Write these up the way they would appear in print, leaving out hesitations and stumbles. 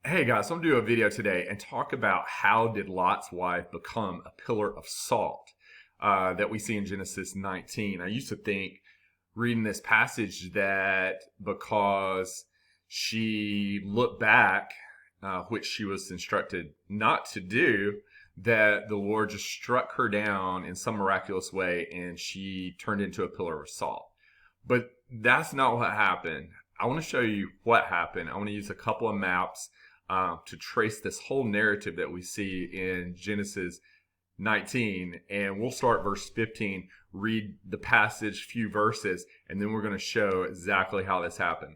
Hey guys, so I'm gonna do a video today and talk about how did Lot's wife become a pillar of salt that we see in Genesis 19. I used to think reading this passage that because she looked back, which she was instructed not to do, that the Lord just struck her down in some miraculous way and she turned into a pillar of salt. But that's not what happened. I want to show you what happened. I want to use a couple of maps to trace this whole narrative that we see in Genesis 19. And we'll start verse 15, read the passage, few verses, and then we're going to show exactly how this happened.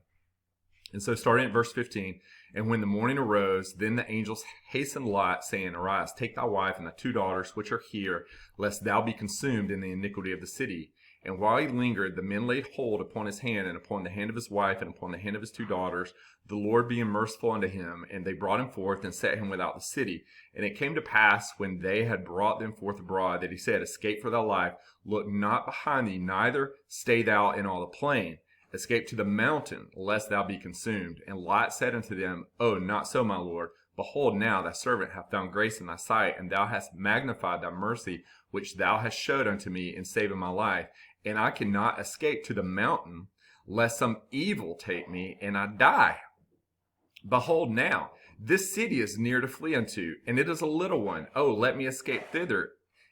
And so starting at verse 15, and when the morning arose, then the angels hastened Lot, saying, Arise, take thy wife and thy 2 daughters, which are here, lest thou be consumed in the iniquity of the city. And while he lingered, the men laid hold upon his hand, and upon the hand of his wife, and upon the hand of his 2 daughters, the Lord being merciful unto him. And they brought him forth, and set him without the city. And it came to pass, when they had brought them forth abroad, that he said, Escape for thy life, look not behind thee, neither stay thou in all the plain. Escape to the mountain, lest thou be consumed. And Lot said unto them, Oh, not so, my Lord. Behold, now thy servant hath found grace in thy sight, and thou hast magnified thy mercy, which thou hast showed unto me in saving my life. And I cannot escape to the mountain, lest some evil take me, and I die. Behold now, this city is near to flee unto, and it is a little one. Oh, let me escape thither.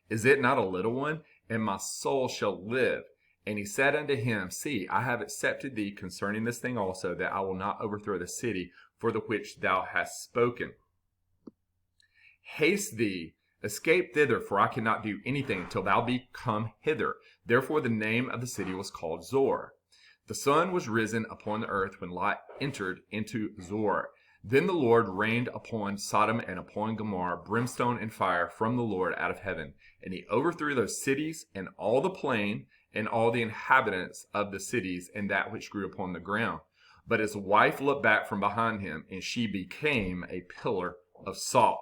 Is it not a little one? And my soul shall live. And he said unto him, See, I have accepted thee concerning this thing also, that I will not overthrow the city for the which thou hast spoken. Haste thee, escape thither, for I cannot do anything till thou be come hither. Therefore the name of the city was called Zore. The sun was risen upon the earth when Lot entered into Zore. Then the Lord rained upon Sodom and upon Gomorrah brimstone and fire from the Lord out of heaven. And he overthrew those cities and all the plain and all the inhabitants of the cities and that which grew upon the ground. But his wife looked back from behind him, and she became a pillar of salt.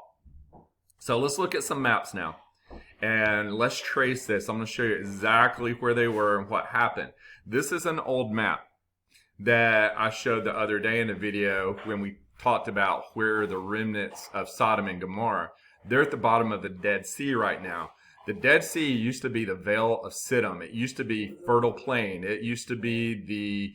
So let's look at some maps now. And let's trace this. I'm going to show you exactly where they were and what happened. This is an old map that I showed the other day in a video when we talked about where the remnants of Sodom and Gomorrah. They're at the bottom of the Dead Sea right now. The Dead Sea used to be the Vale of Siddim. It used to be fertile plain. It used to be the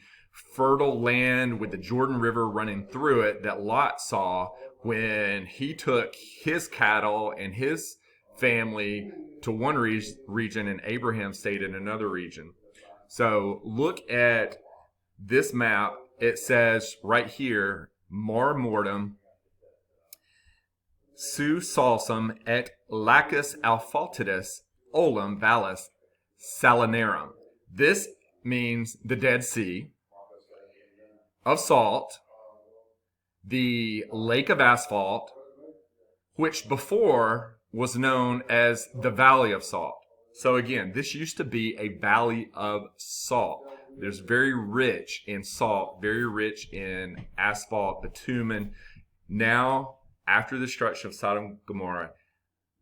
fertile land with the Jordan River running through it that Lot saw when he took his cattle and his family to one region and Abraham stayed in another region. So look at this map. It says right here, Mar Mortem, Su Salsum et Lacus Alphaltidus Olim Vallis Salinarum. This means the Dead Sea of salt, the lake of asphalt, which before was known as the Valley of Salt. So again, this used to be a valley of salt. There's very rich in salt, very rich in asphalt, bitumen. Now, after the destruction of Sodom and Gomorrah,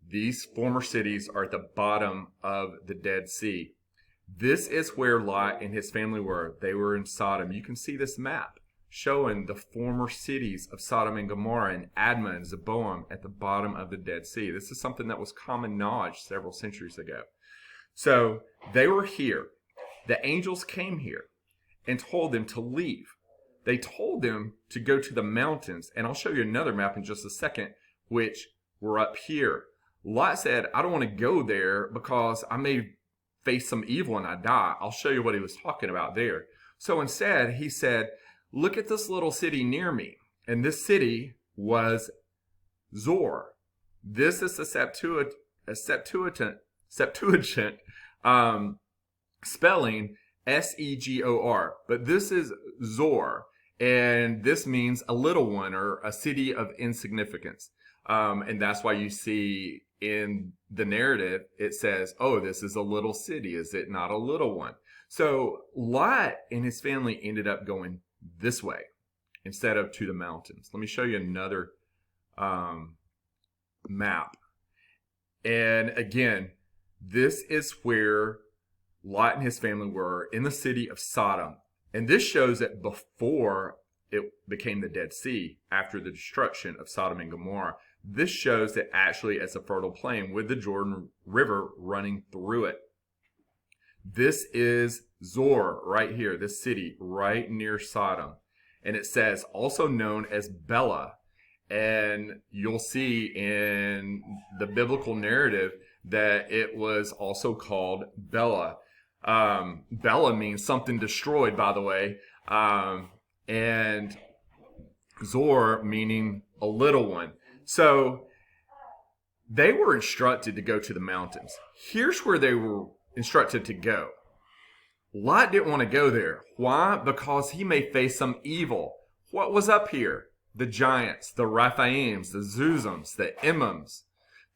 these former cities are at the bottom of the Dead Sea. This is where Lot and his family were. They were in Sodom. You can see this map showing the former cities of Sodom and Gomorrah and Admah and Zeboam at the bottom of the Dead Sea. This is something that was common knowledge several centuries ago. So they were here. The angels came here and told them to leave. They told them to go to the mountains. And I'll show you another map in just a second, which were up here. Lot said, I don't want to go there because I may face some evil and I die. I'll show you what he was talking about there. So instead, he said, look at this little city near me. And this city was Zore. This is the Septuagint spelling Segor. But this is Zore. And this means a little one or a city of insignificance. And that's why you see in the narrative, it says, oh, this is a little city. Is it not a little one? So Lot and his family ended up going this way instead of to the mountains. Let me show you another map. And again, this is where Lot and his family were in the city of Sodom. And this shows that before it became the Dead Sea after the destruction of Sodom and Gomorrah. This shows that actually it's a fertile plain with the Jordan River running through it. This is Zore right here, this city right near Sodom. And it says also known as Bela. And you'll see in the biblical narrative that it was also called Bela. Bela means something destroyed, by the way. And Zor meaning a little one. So they were instructed to go to the mountains. Here's where they were instructed to go. Lot didn't want to go there. Why? Because he may face some evil. What was up here? The giants, the Raphaims, the Zuzims, the Emims,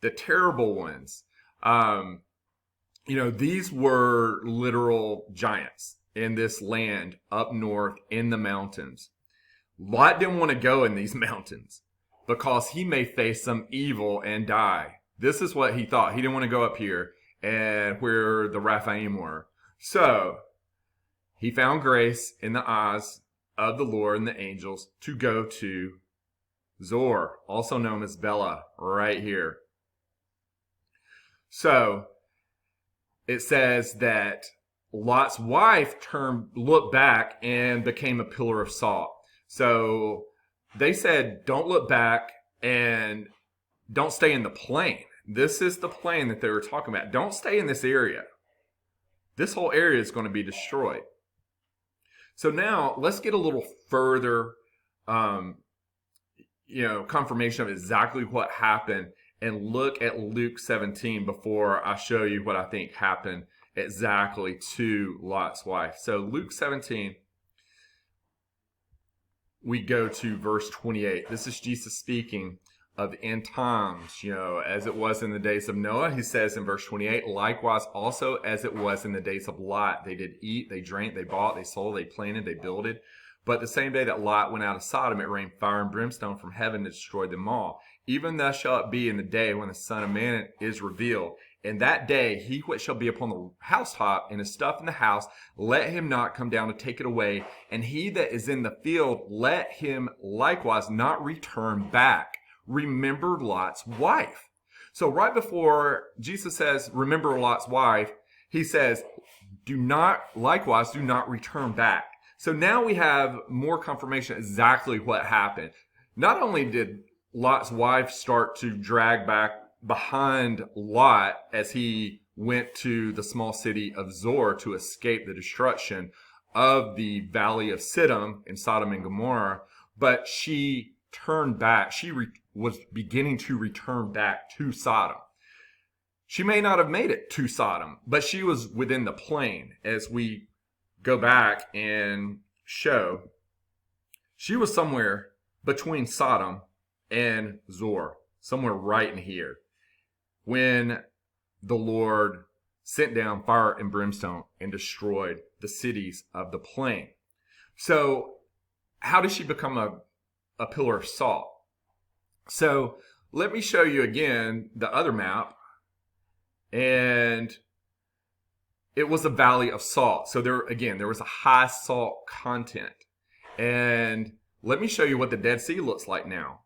the terrible ones. These were literal giants in this land up north in the mountains. Lot didn't want to go in these mountains because he may face some evil and die. This is what he thought. He didn't want to go up here and where the Raphaim were. So he found grace in the eyes of the Lord and the angels to go to Zor, also known as Bela, right here. So it says that Lot's wife looked back and became a pillar of salt. So they said, don't look back and don't stay in the plain. This is the plain that they were talking about. Don't stay in this area. This whole area is going to be destroyed. So now let's get a little further, confirmation of exactly what happened and look at Luke 17 before I show you what I think happened exactly to Lot's wife. So Luke 17, we go to verse 28. This is Jesus speaking of the end times, as it was in the days of Noah. He says in verse 28, likewise also as it was in the days of Lot. They did eat, they drank, they bought, they sold, they planted, they builded. But the same day that Lot went out of Sodom, it rained fire and brimstone from heaven to destroy them all. Even thus shall it be in the day when the Son of Man is revealed. In that day, he which shall be upon the housetop and his stuff in the house, let him not come down to take it away. And he that is in the field, let him likewise not return back. Remember Lot's wife. So right before Jesus says, remember Lot's wife, he says, do not return back. So now we have more confirmation exactly what happened. Not only did Lot's wife start to drag back behind Lot as he went to the small city of Zor to escape the destruction of the valley of Sodom in Sodom and Gomorrah, but she turned back. She was beginning to return back to Sodom. She may not have made it to Sodom, but she was within the plain. As we go back and show, she was somewhere between Sodom and Zor, somewhere right in here, when the Lord sent down fire and brimstone and destroyed the cities of the plain. So how did she become a pillar of salt? So let me show you again the other map. And it was a valley of salt. So there was a high salt content. And let me show you what the Dead Sea looks like now.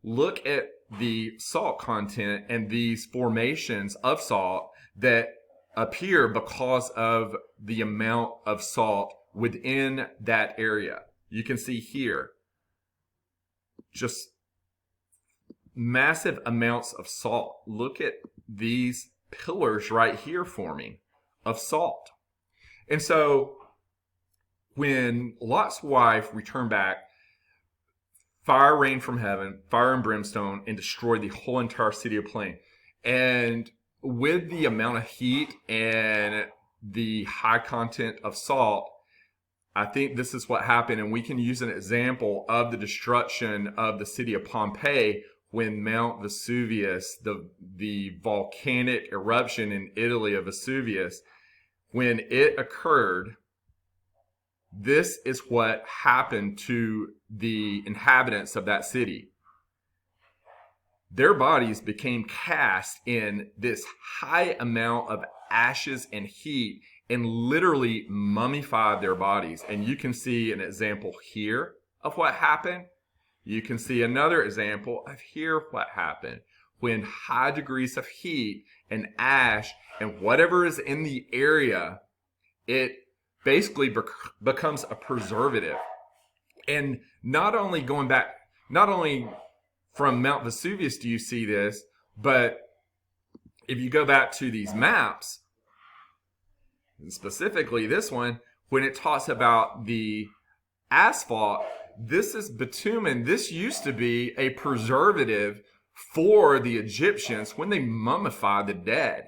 Look at the salt content and these formations of salt that appear because of the amount of salt within that area. You can see here just massive amounts of salt. Look at these pillars right here forming of salt. And so when Lot's wife returned back, fire rained from heaven, fire and brimstone, and destroyed the whole entire city of plain. And with the amount of heat and the high content of salt, I think this is what happened. And we can use an example of the destruction of the city of Pompeii when Mount Vesuvius, the volcanic eruption in Italy of Vesuvius, when it occurred, this is what happened to the inhabitants of that city. Their bodies became cast in this high amount of ashes and heat and literally mummified their bodies. And you can see an example here of what happened, you can see another example of here what happened when high degrees of heat and ash and whatever is in the area, it basically becomes a preservative. And not only from Mount Vesuvius do you see this, but if you go back to these maps, and specifically this one, when it talks about the asphalt, this is bitumen. This used to be a preservative for the Egyptians when they mummified the dead.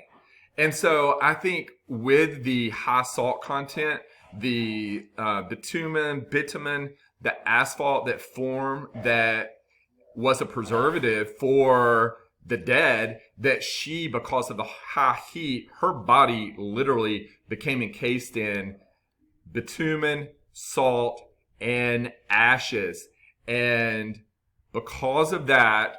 And so I think with the high salt content, the bitumen, the asphalt that formed that was a preservative for the dead, that she, because of the high heat, her body literally became encased in bitumen, salt, and ashes. And because of that,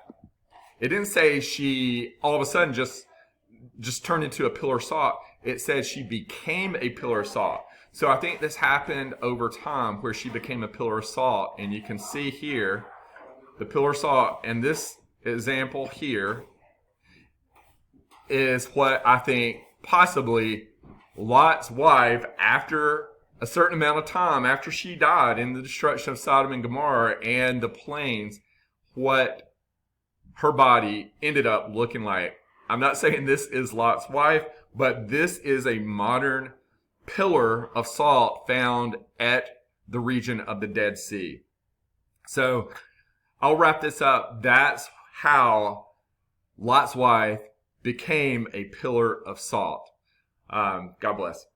it didn't say she all of a sudden just turned into a pillar of salt. It said she became a pillar of salt. So I think this happened over time where she became a pillar of salt. And you can see here the pillar of salt. And this example here is what I think possibly Lot's wife, after a certain amount of time, after she died in the destruction of Sodom and Gomorrah and the plains, what her body ended up looking like. I'm not saying this is Lot's wife, but this is a modern pillar of salt found at the region of the Dead Sea. So I'll wrap this up. That's how Lot's wife became a pillar of salt. God bless.